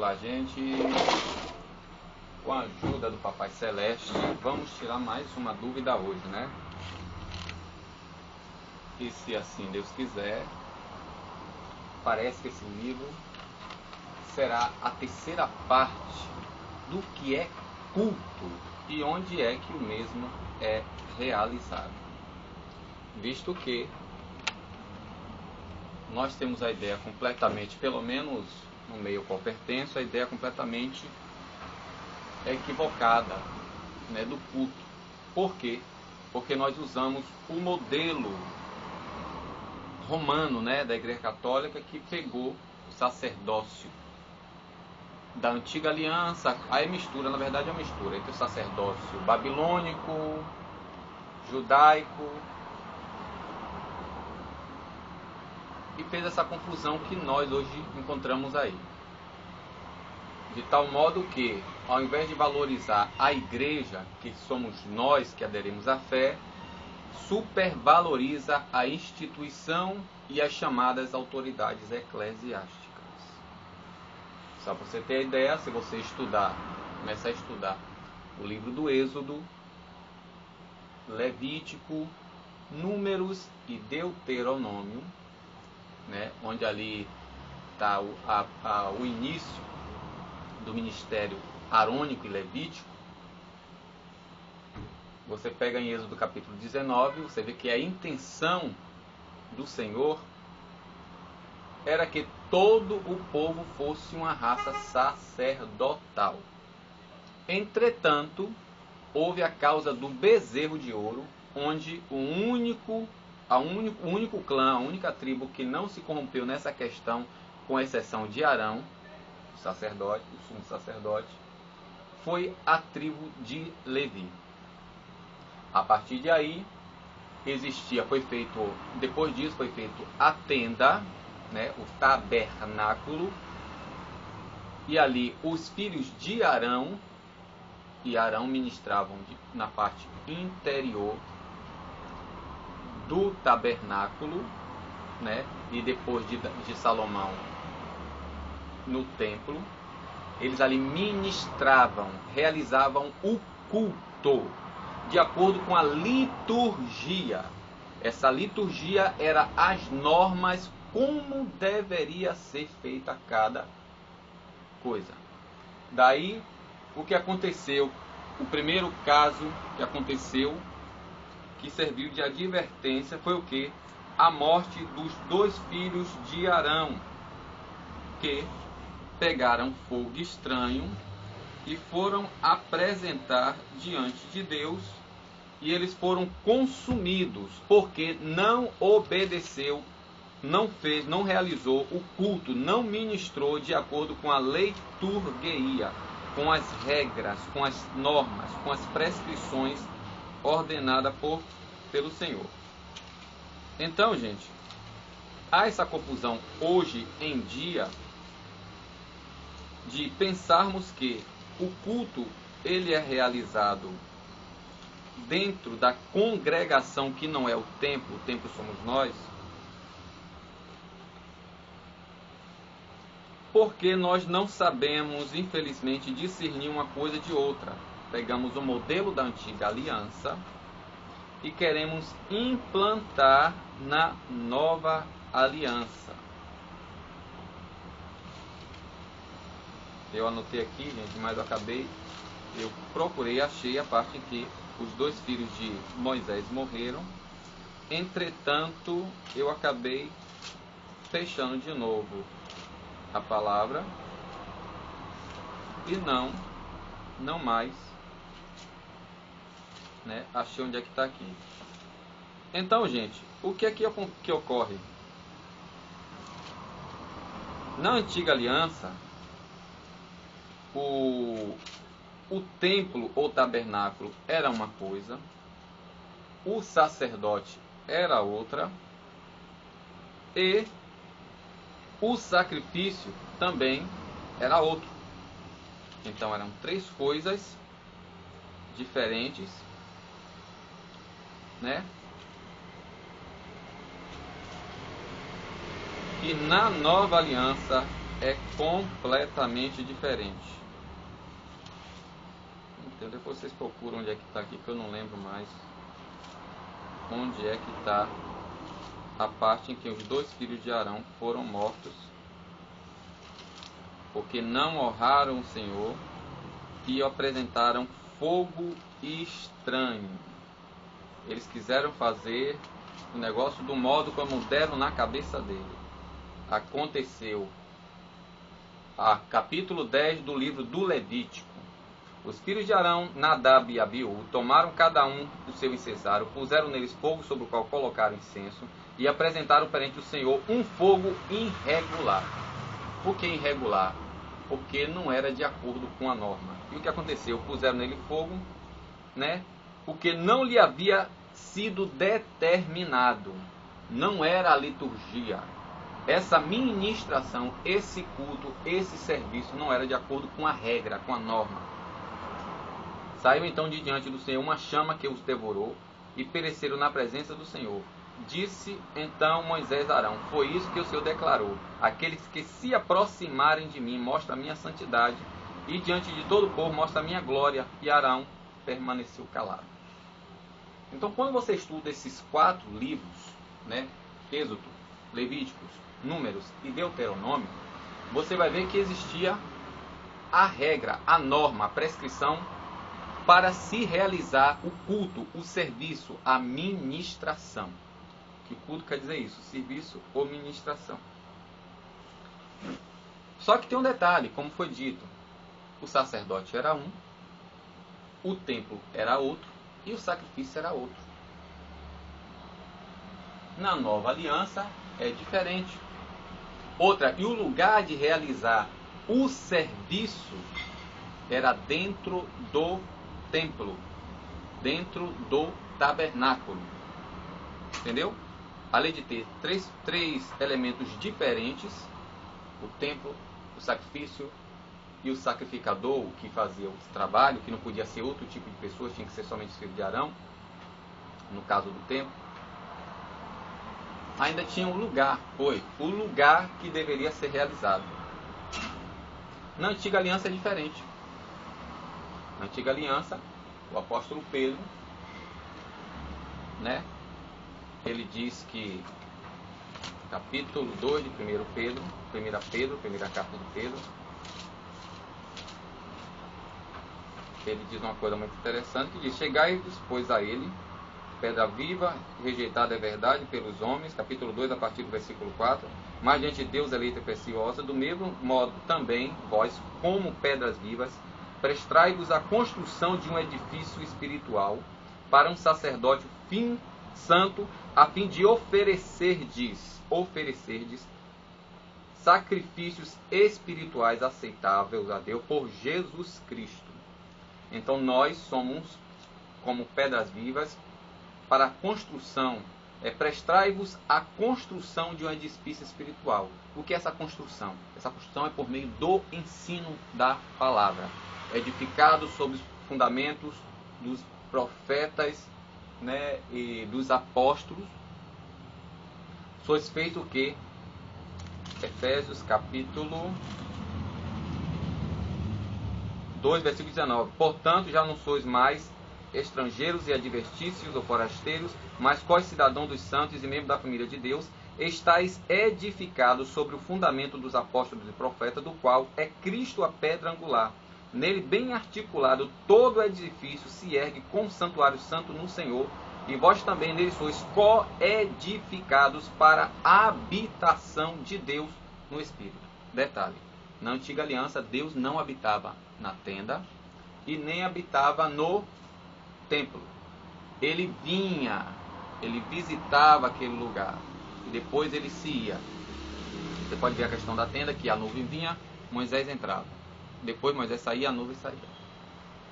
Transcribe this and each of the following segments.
lá, gente. Com a ajuda do Papai Celeste, vamos tirar mais uma dúvida hoje, né? E se assim Deus quiser, parece que esse livro será a terceira parte do que é culto e onde é que o mesmo é realizado. Visto que nós temos a ideia completamente, pelo menos no meio ao qual pertenço, a ideia completamente equivocada, né, do culto. Por quê? Porque nós usamos o modelo romano, né, da Igreja Católica, que pegou o sacerdócio da antiga aliança, aí mistura, na verdade é uma mistura entre o sacerdócio babilônico, judaico, e fez essa confusão que nós hoje encontramos aí. De tal modo que, ao invés de valorizar a igreja, que somos nós que aderimos à fé, supervaloriza a instituição e as chamadas autoridades eclesiásticas. Só para você ter a ideia, se você estudar, começar a estudar o livro do Êxodo, Levítico, Números e Deuteronômio, né, onde ali está o início do ministério arônico e levítico, você pega em Êxodo capítulo 19, você vê que a intenção do Senhor era que todo o povo fosse uma raça sacerdotal. Entretanto, houve a causa do bezerro de ouro, onde o único clã, a única tribo que não se corrompeu nessa questão, com exceção de Arão, o sacerdote, o sumo sacerdote, foi a tribo de Levi. A partir de aí, depois disso foi feito a tenda, né, o tabernáculo, e ali os filhos de Arão e Arão ministravam na parte interior do tabernáculo, né, e depois de Salomão no templo, eles ali ministravam, realizavam o culto de acordo com a liturgia. Essa liturgia era as normas como deveria ser feita cada coisa. Daí, o que aconteceu, o primeiro caso que aconteceu, que serviu de advertência, foi o que? A morte dos dois filhos de Arão, que pegaram fogo estranho e foram apresentar diante de Deus, e eles foram consumidos porque não obedeceu, não fez, não realizou o culto, não ministrou de acordo com a liturgia, com as regras, com as normas, com as prescrições ordenadas pelo Senhor. Então, gente, há essa confusão hoje em dia de pensarmos que o culto ele é realizado dentro da congregação, que não é o templo somos nós, porque nós não sabemos, infelizmente, discernir uma coisa de outra. Pegamos o modelo da antiga aliança e queremos implantar na nova aliança. Eu anotei aqui, gente, mas eu procurei, achei a parte em que os dois filhos de Moisés morreram. Entretanto, eu acabei fechando de novo a palavra e não mais, né? Achei onde é que está aqui. Então, gente, o que é que ocorre? Na antiga aliança, o templo ou tabernáculo era uma coisa, o sacerdote era outra, e o sacrifício também era outro. Então eram três coisas diferentes, né? E na nova aliança é completamente diferente. Então depois vocês procuram onde é que está aqui, que eu não lembro mais. Onde é que está a parte em que os 2 filhos de Arão foram mortos, porque não honraram o Senhor e apresentaram fogo estranho. Eles quiseram fazer o negócio do modo como deram na cabeça dele. Aconteceu, capítulo 10 do livro do Levítico. Os filhos de Arão, Nadab e Abiú, tomaram cada um o seu incensário, puseram neles fogo sobre o qual colocaram incenso, e apresentaram perante o Senhor um fogo irregular. Por que irregular? Porque não era de acordo com a norma. E o que aconteceu? Puseram nele fogo, porque não lhe havia sido determinado. Não era a liturgia. Essa ministração, esse culto, esse serviço não era de acordo com a regra, com a norma. Saiu então de diante do Senhor uma chama que os devorou e pereceram na presença do Senhor. Disse então Moisés a Arão: foi isso que o Senhor declarou: aqueles que se aproximarem de mim mostra a minha santidade, e diante de todo o povo mostra a minha glória. E Arão permaneceu calado. Então, quando você estuda esses 4 livros, Êxodo, Levíticos, Números e Deuteronômio, você vai ver que existia a regra, a norma, a prescrição para se realizar o culto, o serviço, a ministração. Que culto quer dizer isso? Serviço ou ministração. Só que tem um detalhe, como foi dito, o sacerdote era um, o templo era outro e o sacrifício era outro. Na nova aliança é diferente. Outra, e o lugar de realizar o serviço era dentro do templo, dentro do tabernáculo. Entendeu? Além de ter três elementos diferentes, o templo, o sacrifício e o sacrificador, que fazia o trabalho, que não podia ser outro tipo de pessoa, tinha que ser somente os filhos de Arão, no caso do templo. Ainda tinha um lugar, o lugar que deveria ser realizado. Na antiga aliança é diferente. Na antiga aliança, o apóstolo Pedro, ele diz que, capítulo 2 de 1 Pedro, primeira carta de Pedro, ele diz uma coisa muito interessante, que diz: chegai-vos, pois, a ele, pedra viva, rejeitada é verdade pelos homens, capítulo 2, a partir do versículo 4, mas diante de Deus eleita e preciosa, do mesmo modo também, vós, como pedras vivas, prestrai-vos a construção de um edifício espiritual, para um sacerdócio santo, a fim de oferecerdes sacrifícios espirituais aceitáveis a Deus por Jesus Cristo. Então nós somos como pedras vivas para a construção, prestrai-vos a construção de um edifício espiritual. O que é essa construção? Essa construção é por meio do ensino da palavra, edificado sobre os fundamentos dos profetas, e dos apóstolos. Sois feito o quê? Efésios capítulo 2, versículo 19. Portanto, já não sois mais estrangeiros e advertícios ou forasteiros, mas co-cidadãos dos santos e membros da família de Deus, estáis edificados sobre o fundamento dos apóstolos e profetas, do qual é Cristo a pedra angular. Nele, bem articulado, todo o edifício se ergue como santuário santo no Senhor, e vós também nele sois co-edificados para a habitação de Deus no Espírito. Detalhe, na antiga aliança, Deus não habitava na tenda e nem habitava no templo. Ele vinha, ele visitava aquele lugar e depois ele se ia. Você pode ver a questão da tenda, que a nuvem vinha, Moisés entrava. Depois Moisés saía, a nuvem saía.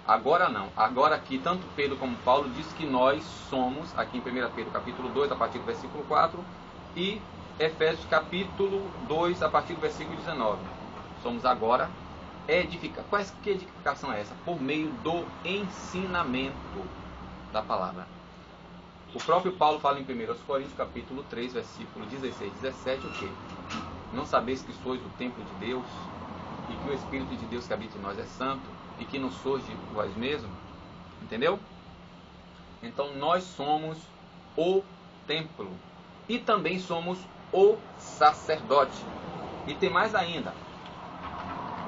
Agora não. Agora aqui, tanto Pedro como Paulo diz que nós somos, aqui em 1 Pedro capítulo 2, a partir do versículo 4, e Efésios capítulo 2, a partir do versículo 19. Somos agora edificados. Que edificação é essa? Por meio do ensinamento da palavra. O próprio Paulo fala em 1 Coríntios capítulo 3, versículo 16 e 17, o quê? Não sabeis que sois o templo de Deus, e que o Espírito de Deus que habita em nós é santo, e que não sois de vós mesmos? Entendeu? Então nós somos o templo, e também somos o sacerdote. E tem mais ainda.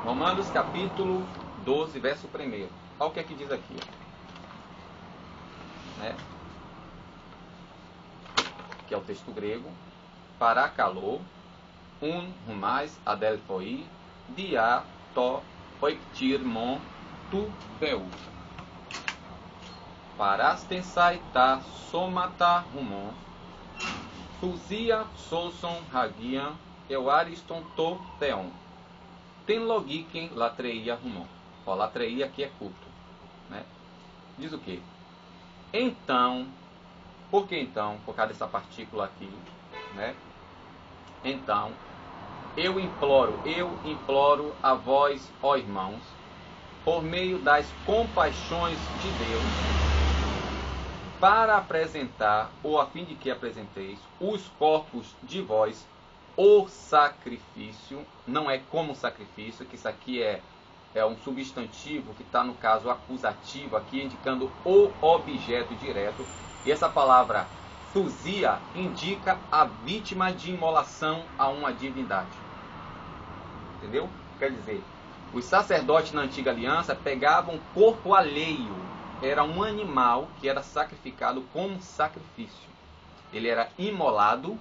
Romanos capítulo 12, verso 1. Olha o que é que diz aqui. Que é o texto grego. Parakalo, humais adelphoi, dia to oiktirmon tu peu. Parastensai ta somata humon, suzia soson hagian, euariston to theon. Tem logiken latreia humon. Ó, latreia aqui é culto, né? Diz o quê? Então, por que então? Por causa dessa partícula aqui, né? Então, eu imploro a vós, ó irmãos, por meio das compaixões de Deus, para apresentar, ou a fim de que apresenteis, os corpos de vós, o sacrifício. Não é como sacrifício, que isso aqui é um substantivo que está no caso acusativo, aqui indicando o objeto direto. E essa palavra thuzia indica a vítima de imolação a uma divindade. Entendeu? Quer dizer, os sacerdotes na antiga aliança pegavam corpo alheio. Era um animal que era sacrificado como sacrifício. Ele era imolado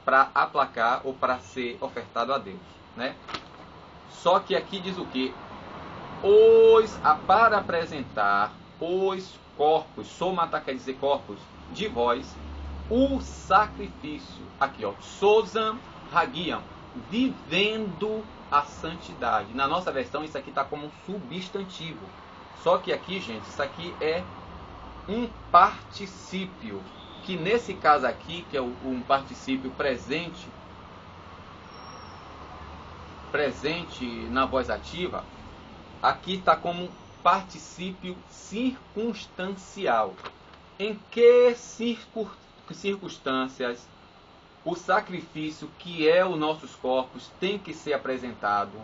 para aplacar ou para ser ofertado a Deus, né? Só que aqui diz o que? Para apresentar os corpos, somata quer dizer corpos, de vós, o sacrifício. Aqui, ó, sozam hagiam, vivendo a santidade. Na nossa versão, isso aqui está como um substantivo. Só que aqui, gente, isso aqui é um particípio. Que nesse caso aqui, que é um particípio presente na voz ativa, aqui está como particípio circunstancial. Em que circunstâncias o sacrifício, que é os nossos corpos, tem que ser apresentado?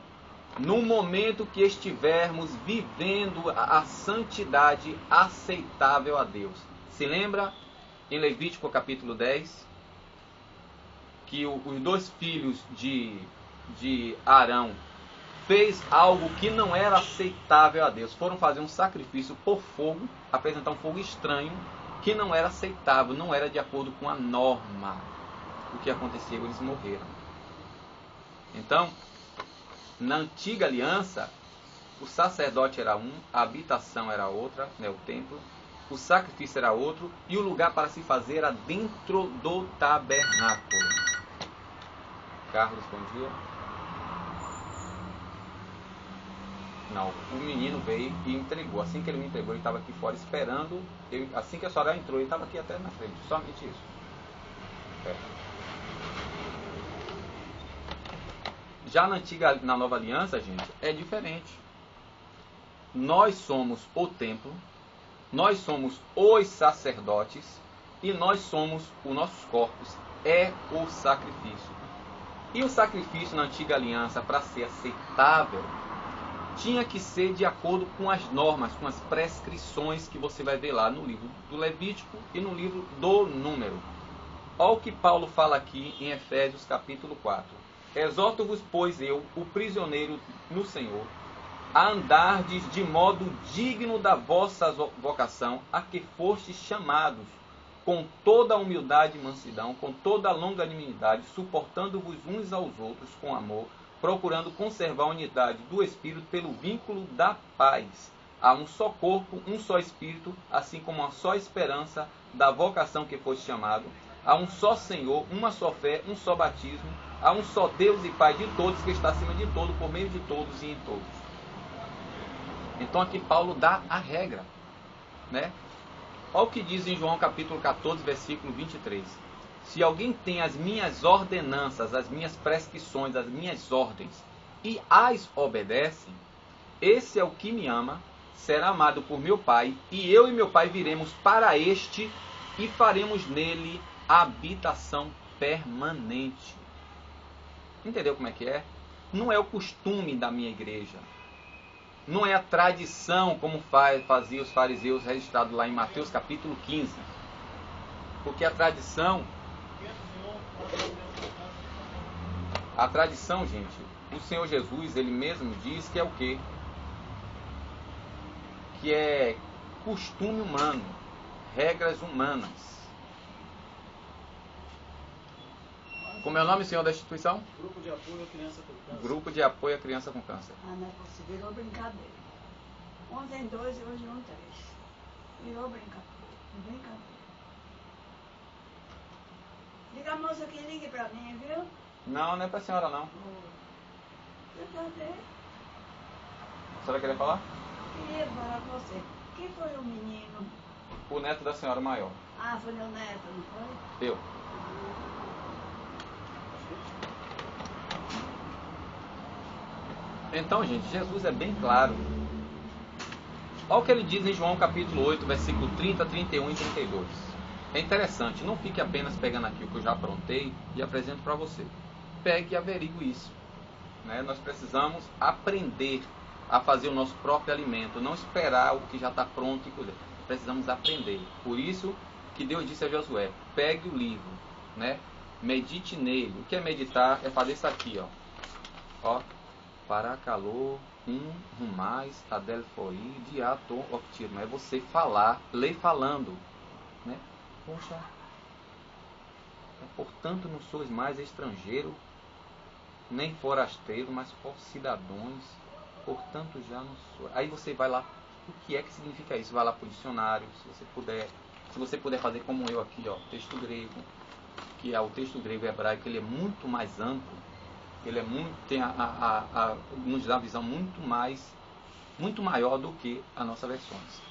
No momento que estivermos vivendo a santidade aceitável a Deus. Se lembra em Levítico capítulo 10, que os dois filhos de Arão fez algo que não era aceitável a Deus. Foram fazer um sacrifício por fogo, apresentar um fogo estranho, que não era aceitável, não era de acordo com a norma. O que aconteceu? Eles morreram. Então, na antiga aliança, o sacerdote era um, a habitação era outra, né, o templo, o sacrifício era outro, e o lugar para se fazer era dentro do tabernáculo. Carlos, bom dia. Não, o menino veio e entregou. Assim que ele me entregou, ele estava aqui fora esperando. Assim que a senhora entrou, ele estava aqui até na frente. Somente isso. Já na nova aliança, gente, é diferente. Nós somos o templo, nós somos os sacerdotes e nós somos os nossos corpos. É o sacrifício. E o sacrifício na antiga aliança, para ser aceitável, tinha que ser de acordo com as normas, com as prescrições que você vai ver lá no livro do Levítico e no livro do Número. Olha o que Paulo fala aqui em Efésios capítulo 4. Exorto-vos, pois eu, o prisioneiro no Senhor, a andardes de modo digno da vossa vocação, a que fostes chamados, com toda a humildade e mansidão, com toda a longanimidade, suportando-vos uns aos outros com amor, procurando conservar a unidade do Espírito pelo vínculo da paz. Há um só corpo, um só Espírito, assim como uma só esperança da vocação que foste chamado. Há um só Senhor, uma só fé, um só batismo. Há um só Deus e Pai de todos, que está acima de todo, por meio de todos e em todos. Então aqui Paulo dá a regra, né? Olha o que diz em João capítulo 14, versículo 23. Se alguém tem as minhas ordenanças, as minhas prescrições, as minhas ordens, e as obedece, esse é o que me ama, será amado por meu Pai, e eu e meu Pai viremos para este e faremos nele habitação permanente. Entendeu como é que é? Não é o costume da minha igreja. Não é a tradição como faziam os fariseus, registrado lá em Mateus capítulo 15. Porque a tradição, gente, o Senhor Jesus, ele mesmo diz que é o quê? Que é costume humano, regras humanas. Como é o nome, senhor, da instituição? Grupo de Apoio à Criança com Câncer. Grupo de Apoio à Criança com Câncer. Não é possível, virou brincadeira. Ontem 2 e hoje 3. Virou brincadeira. Diga a moça que ligue pra mim, viu? Não é pra senhora, não. Brincadeira. A senhora queria falar? Queria falar com você. Quem foi o menino? O neto da senhora maior. Ah, foi meu neto, não foi? Eu. Então, gente, Jesus é bem claro. Olha o que ele diz em João capítulo 8, versículo 30, 31 e 32. É interessante, não fique apenas pegando aqui o que eu já aprontei e apresento para você. Pegue e averigue isso. Né? Nós precisamos aprender a fazer o nosso próprio alimento, não esperar o que já está pronto e colher. Precisamos aprender. Por isso que Deus disse a Josué, pegue o livro, né? Medite nele. O que é meditar? É fazer isso aqui, ó. Para calor, rumais, adelfoi, diaton, octirma. É você falar, ler falando, né? Poxa, portanto não sois mais estrangeiro, nem forasteiro, mas cidadãos, portanto já não sou. Aí você vai lá, o que é que significa isso? Vai lá para o dicionário, se você puder fazer como eu aqui, ó, texto grego, que é o texto grego e hebraico, ele é muito mais amplo, ele é muito, nos dá uma visão muito maior do que as nossas versões.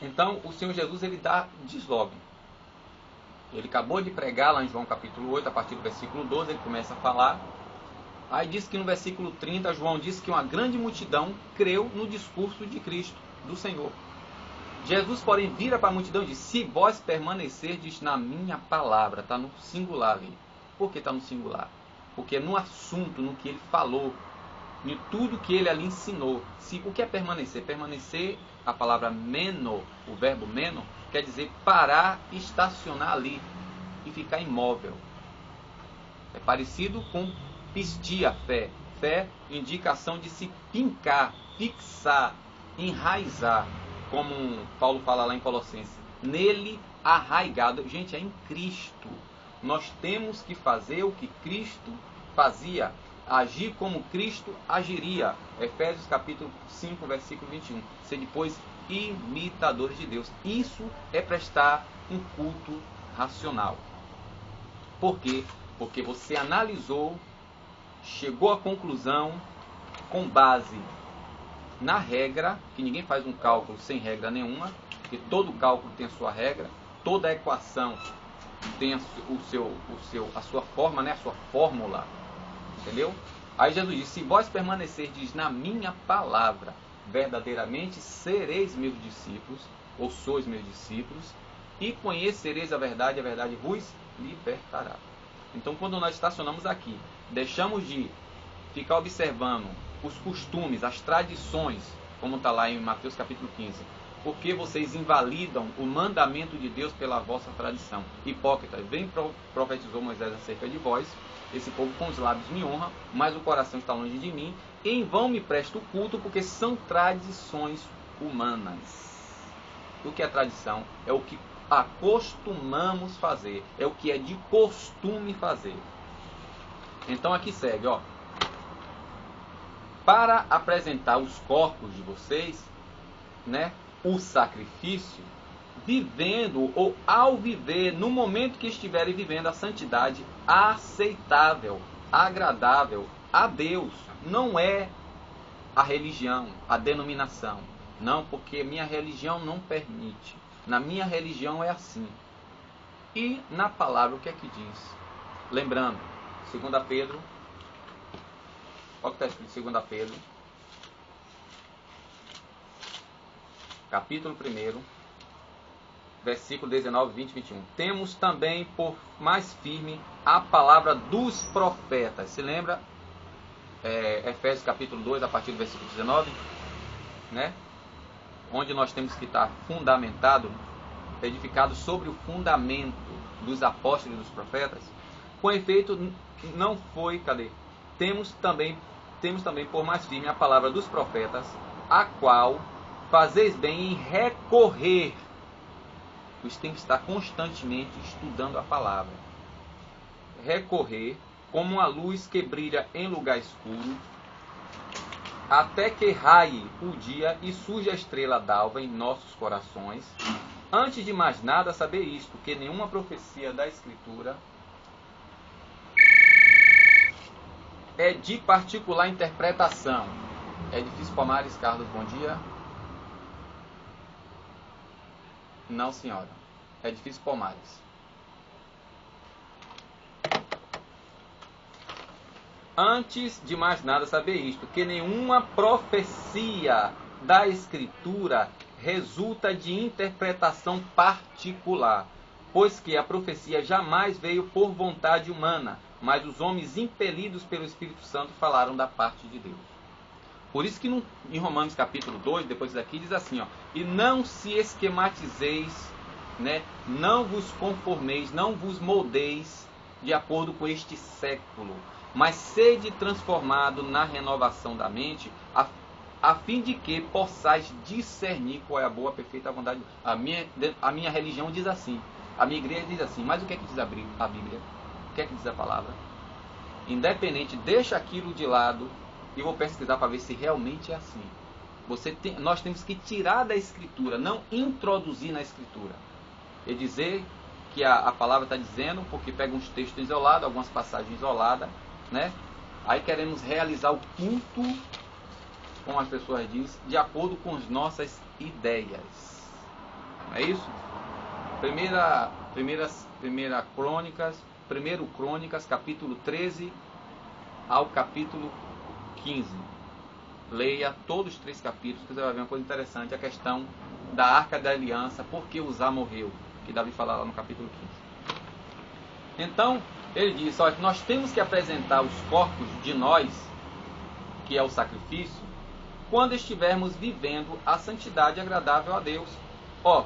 Então, o Senhor Jesus, ele diz logo. Ele acabou de pregar lá em João capítulo 8, a partir do versículo 12, ele começa a falar. Aí diz que no versículo 30, João diz que uma grande multidão creu no discurso de Cristo, do Senhor. Jesus, porém, vira para a multidão e diz, se vós permanecerdes na minha palavra, está no singular ali. Por que está no singular? Porque é no assunto, no que ele falou, em tudo que ele ali ensinou. O que é permanecer? Permanecer, a palavra meno, o verbo meno, quer dizer parar, estacionar ali e ficar imóvel. É parecido com pistia, fé. Fé, indicação de se fincar, fixar, enraizar. Como Paulo fala lá em Colossenses. Nele arraigado. Gente, é em Cristo. Nós temos que fazer o que Cristo fazia. Agir como Cristo agiria. Efésios capítulo 5, versículo 21. Ser depois imitadores de Deus. Isso é prestar um culto racional. Por quê? Porque você analisou, chegou à conclusão com base na regra, que ninguém faz um cálculo sem regra nenhuma, porque todo cálculo tem a sua regra, toda equação tem a sua forma, né? A sua fórmula. Entendeu? Aí Jesus diz, se vós permanecerdes na minha palavra, verdadeiramente sereis meus discípulos, ou sois meus discípulos, e conhecereis a verdade vos libertará. Então, quando nós estacionamos aqui, deixamos de ficar observando os costumes, as tradições, como está lá em Mateus capítulo 15, porque vocês invalidam o mandamento de Deus pela vossa tradição. Hipócritas, bem profetizou Moisés acerca de vós, esse povo com os lábios me honra, mas o coração está longe de mim, e em vão me presto culto, porque são tradições humanas. O que é tradição? É o que acostumamos fazer, é o que é de costume fazer. Então aqui segue, ó. Para apresentar os corpos de vocês, né, o sacrifício, vivendo ou ao viver, no momento que estiverem vivendo a santidade aceitável, agradável a Deus. Não é a religião, a denominação. Não, porque minha religião não permite. Na minha religião é assim. E na palavra o que é que diz? Lembrando, 2 Pedro, olha o que está escrito em 2 Pedro, capítulo 1, versículo 19, 20 e 21. Temos também por mais firme a palavra dos profetas. Se lembra? Efésios capítulo 2, a partir do versículo 19, né? Onde nós temos que estar fundamentado, edificado sobre o fundamento dos apóstolos e dos profetas. Com efeito, não foi, Temos também por mais firme a palavra dos profetas, a qual fazeis bem em recorrer. Você tem que estar constantemente estudando a palavra. Recorrer como uma luz que brilha em lugar escuro, até que raie o dia e surja a estrela d'alva em nossos corações. Antes de mais nada, saber isto, que nenhuma profecia da Escritura é de particular interpretação. É difícil, Palmares, Carlos, bom dia. Não, senhora. É difícil, Palmares. Antes de mais nada, saber isto, que nenhuma profecia da Escritura resulta de interpretação particular, pois que a profecia jamais veio por vontade humana, mas os homens impelidos pelo Espírito Santo falaram da parte de Deus. Por isso que em Romanos capítulo 2, depois daqui, diz assim, ó, e não se esquematizeis, né, não vos conformeis, não vos moldeis de acordo com este século, mas sede transformado na renovação da mente, a fim de que possais discernir qual é a boa, perfeita vontade de Deus. A minha religião diz assim, a minha igreja diz assim, mas o que é que diz a Bíblia? O que é que diz a palavra? Independente, deixa aquilo de lado e vou pesquisar para ver se realmente é assim. Nós temos que tirar da Escritura, não introduzir na Escritura. E dizer que a palavra está dizendo, porque pega uns textos isolados, algumas passagens isoladas, né? Aí queremos realizar o culto, como as pessoas dizem, de acordo com as nossas ideias. Não é isso? Primeiro Crônicas, capítulo 13 ao capítulo 15. Leia todos os 3 capítulos, que você vai ver uma coisa interessante, a questão da Arca da Aliança, por que Uzá morreu, que Davi fala lá no capítulo 15. Então, ele diz, olha, nós temos que apresentar os corpos de nós, que é o sacrifício, quando estivermos vivendo a santidade agradável a Deus. Ó,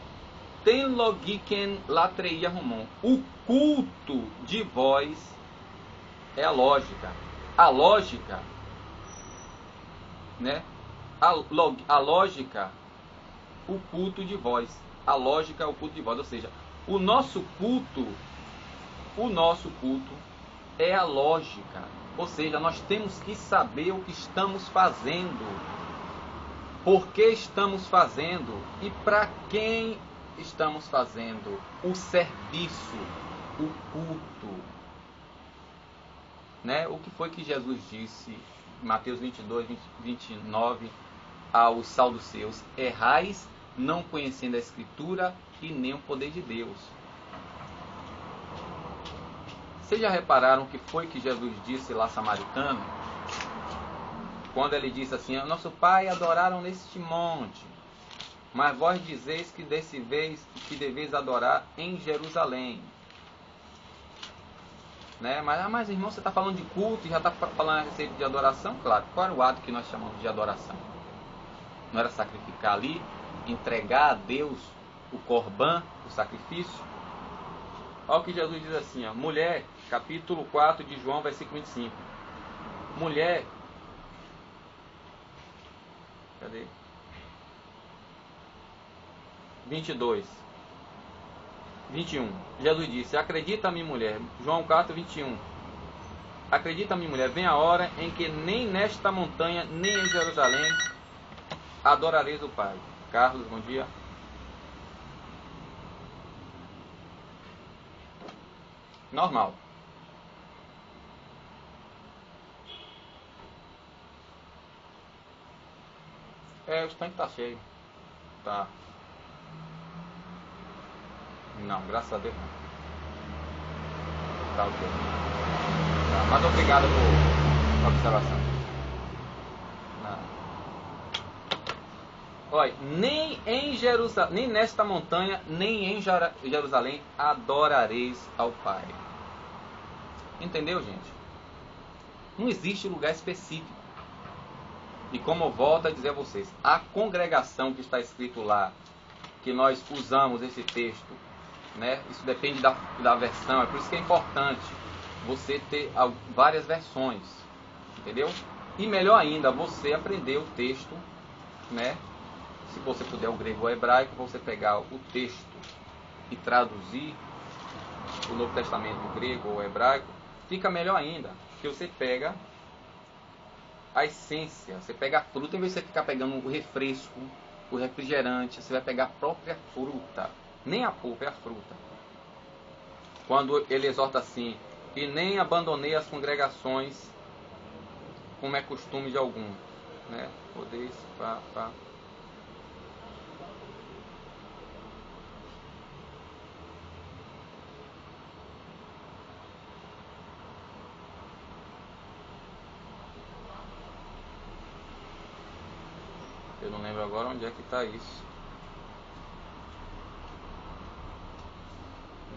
ten logiken latreia romon. O culto de vós é a lógica. A lógica, né? A lógica, o culto de vós. A lógica é o culto de vós. Ou seja, o nosso culto é a lógica. Ou seja, nós temos que saber o que estamos fazendo, por que estamos fazendo e para quem estamos fazendo o serviço, o culto. Né? O que foi que Jesus disse em Mateus 22, 29 aos saduceus? Errais não conhecendo a Escritura e nem o poder de Deus. Vocês já repararam o que foi que Jesus disse lá samaritano? Quando ele disse assim, nosso pai adoraram neste monte, mas vós dizeis que deveis adorar em Jerusalém. Né? Mas irmão, você está falando de culto e já está falando a respeito de adoração? Claro, qual era o ato que nós chamamos de adoração? Não era sacrificar ali, entregar a Deus o corban, o sacrifício? Olha o que Jesus diz assim, ó, mulher, capítulo 4 de João, versículo 25. Mulher, cadê? 22. 21. Jesus disse, acredita-me, mulher. João 4, 21. Acredita-me, mulher, vem a hora em que nem nesta montanha, nem em Jerusalém, adorareis o Pai. Carlos, bom dia. Normal. O estanque está cheio. Tá. Não, graças a Deus não. Tá ok. Tá, mas obrigado por observação. Não. Olha, nem em Jerusalém, nem nesta montanha, nem em Jerusalém adorareis ao Pai. Entendeu, gente? Não existe lugar específico. E como eu volto a dizer a vocês, a congregação que está escrito lá, que nós usamos esse texto, né? Isso depende da versão, é por isso que é importante você ter várias versões, entendeu? E melhor ainda, você aprender o texto, né? Se você puder o grego ou o hebraico, você pegar o texto e traduzir o Novo Testamento grego ou hebraico, fica melhor ainda, porque você pega a essência, você pega a fruta, em vez de você ficar pegando o refresco, o refrigerante, você vai pegar a própria fruta, nem a polpa, é a fruta. Quando ele exorta assim, e nem abandonei as congregações, como é costume de alguns, né? Podeis, Eu não lembro agora onde é que está isso.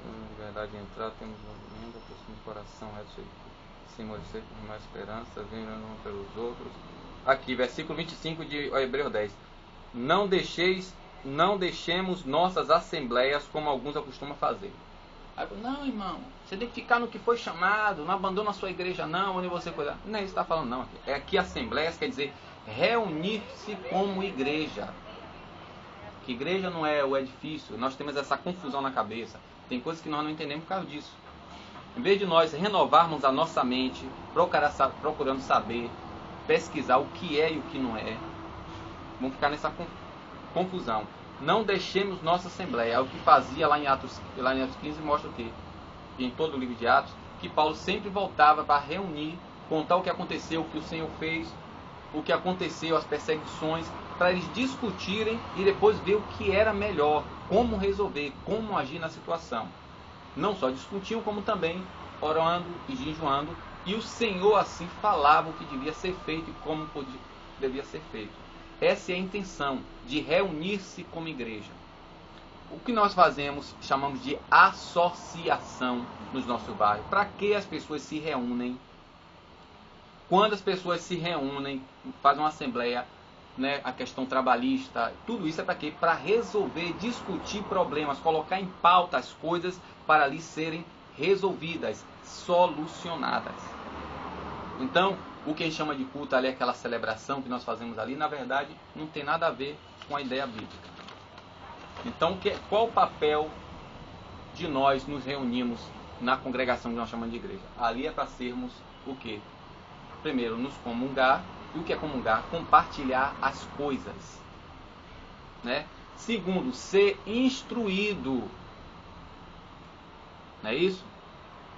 Na verdade, entrar, temos movimento, possuindo o coração reto, sem morecer com mais esperança, vendo um pelos outros. Aqui, versículo 25 de Hebreus 10. Não deixemos nossas assembleias como alguns acostumam fazer. Aí, não, irmão, você tem que ficar no que foi chamado, não abandona a sua igreja não, onde você cuidar. Não é isso que está falando não. É aqui assembleias, quer dizer, reunir-se como igreja. Que igreja não é o edifício, nós temos essa confusão na cabeça. Tem coisas que nós não entendemos por causa disso. Em vez de nós renovarmos a nossa mente, procurando saber, pesquisar o que é e o que não é, vamos ficar nessa confusão. Não deixemos nossa assembleia. É o que fazia lá em Atos 15, mostra o quê? Em todo o livro de Atos, que Paulo sempre voltava para reunir, contar o que aconteceu, o que o Senhor fez, o que aconteceu, as perseguições, para eles discutirem e depois ver o que era melhor, como resolver, como agir na situação. Não só discutiam, como também orando e jejuando, e o Senhor assim falava o que devia ser feito e como devia ser feito. Essa é a intenção de reunir-se como igreja. O que nós fazemos, chamamos de associação nos nossos bairros. Para que as pessoas se reúnem? Quando as pessoas se reúnem, fazem uma assembleia, né, a questão trabalhista, tudo isso é para quê? Para resolver, discutir problemas, colocar em pauta as coisas para ali serem resolvidas, solucionadas. Então, o que a gente chama de culto ali, aquela celebração que nós fazemos ali, na verdade, não tem nada a ver com a ideia bíblica. Então, qual o papel de nós nos reunimos na congregação que nós chamamos de igreja? Ali é para sermos o quê? Primeiro, nos comungar. E o que é comungar? Compartilhar as coisas, né? Segundo, ser instruído. Não é isso?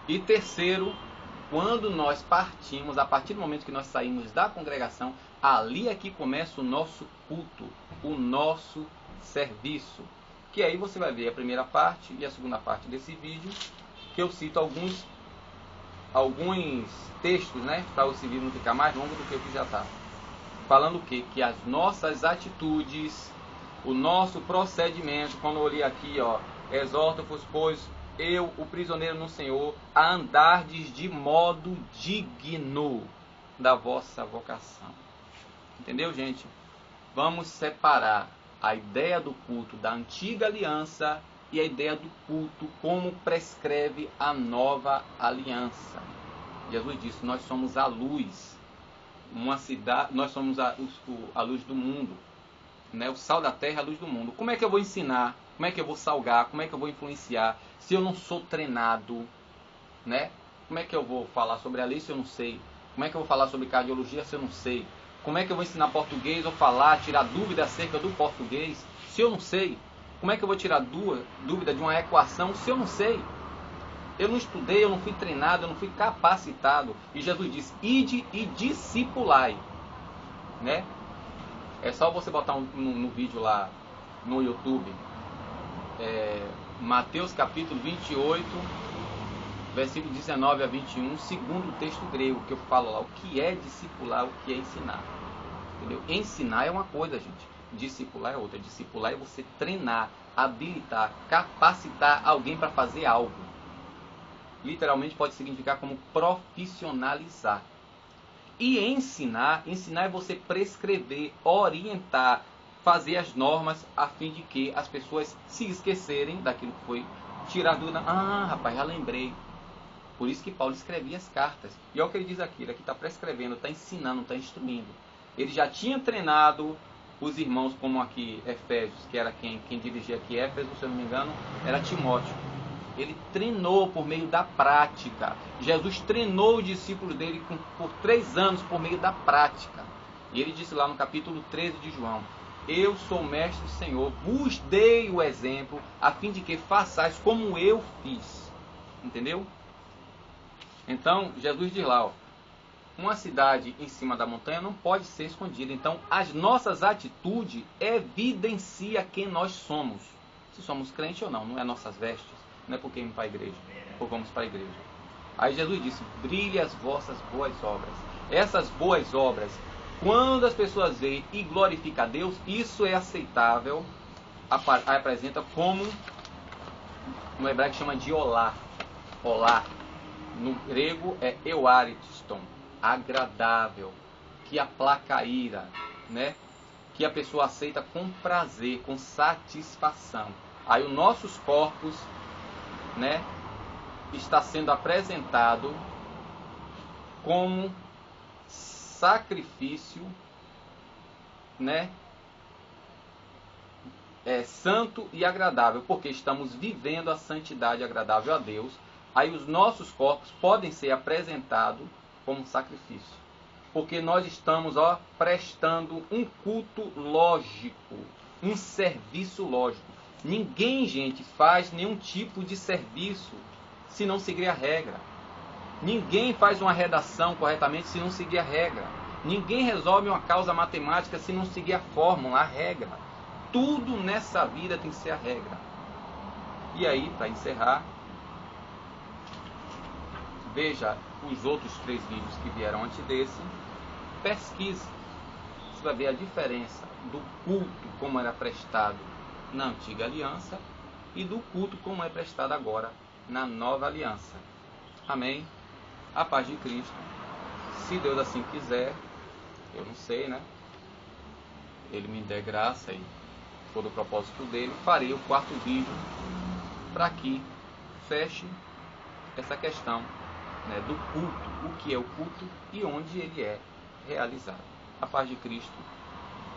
E terceiro, quando nós partimos, a partir do momento que nós saímos da congregação, ali é que começa o nosso culto, o nosso serviço. Que aí você vai ver a primeira parte e a segunda parte desse vídeo, que eu cito alguns textos, né, para o vídeo não ficar mais longo do que o que já está. Falando o quê? Que as nossas atitudes, o nosso procedimento, quando eu li aqui, ó, exorto-vos, pois eu, o prisioneiro no Senhor, a andardes de modo digno da vossa vocação. Entendeu, gente? Vamos separar a ideia do culto da antiga aliança e a ideia do culto como prescreve a nova aliança. Jesus disse, nós somos a luz, uma cidade, nós somos a luz do mundo, né? O sal da terra é a luz do mundo. Como é que eu vou ensinar? Como é que eu vou salgar? Como é que eu vou influenciar se eu não sou treinado, né? Como é que eu vou falar sobre a lei se eu não sei? Como é que eu vou falar sobre cardiologia se eu não sei? Como é que eu vou ensinar português ou falar, tirar dúvida acerca do português se eu não sei? Como é que eu vou tirar dúvida de uma equação se eu não sei? Eu não estudei, eu não fui treinado, eu não fui capacitado. E Jesus disse, ide e discipulai, né? É só você botar no vídeo lá no YouTube, Mateus capítulo 28, versículo 19 a 21, segundo o texto grego, que eu falo lá, o que é discipular, o que é ensinar. Entendeu? Ensinar é uma coisa, gente. discipular é outra. Discipular é você treinar, habilitar, capacitar alguém para fazer algo. Literalmente pode significar como profissionalizar. E ensinar é você prescrever, orientar, fazer as normas a fim de que as pessoas se esquecerem daquilo que foi, tirar dúvida. Ah, rapaz, já lembrei. Por isso que Paulo escrevia as cartas. E é o que ele diz aqui, ele aqui está prescrevendo, está ensinando, está instruindo. Ele já tinha treinado os irmãos, como aqui Efésios, que era quem dirigia aqui Éfeso, se eu não me engano, era Timóteo. Ele treinou por meio da prática. Jesus treinou os discípulos dele por 3 anos por meio da prática. E ele disse lá no capítulo 13 de João: eu sou mestre Senhor, vos dei o exemplo, a fim de que façais como eu fiz. Entendeu? Então, Jesus diz lá, ó, uma cidade em cima da montanha não pode ser escondida. Então, as nossas atitudes evidenciam quem nós somos. Se somos crentes ou não, não é nossas vestes, não é porque vamos para a igreja, ou vamos para a igreja. Aí Jesus disse: brilhe as vossas boas obras. Essas boas obras, quando as pessoas veem e glorificam a Deus, isso é aceitável, apresenta como, no hebraico chama de olá. Olá, no grego é euariston, agradável, que aplaca a ira, né? Que a pessoa aceita com prazer, com satisfação. Aí os nossos corpos, né, está sendo apresentado como sacrifício, né, santo e agradável, porque estamos vivendo a santidade agradável a Deus. Aí os nossos corpos podem ser apresentados como sacrifício, porque nós estamos prestando um culto lógico, um serviço lógico. Ninguém, gente, faz nenhum tipo de serviço se não seguir a regra. Ninguém faz uma redação corretamente se não seguir a regra. Ninguém resolve uma causa matemática se não seguir a fórmula, a regra. Tudo nessa vida tem que ser a regra. E aí, para encerrar, veja os outros 3 vídeos que vieram antes desse. Pesquise. Você vai ver a diferença do culto como era prestado na antiga aliança e do culto como é prestado agora na nova aliança. Amém? A paz de Cristo. Se Deus assim quiser, eu não sei, né? Ele me der graça e for do propósito dele, farei o 4º vídeo para que feche essa questão, né, do culto, o que é o culto e onde ele é realizado. A paz de Cristo.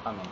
Amém.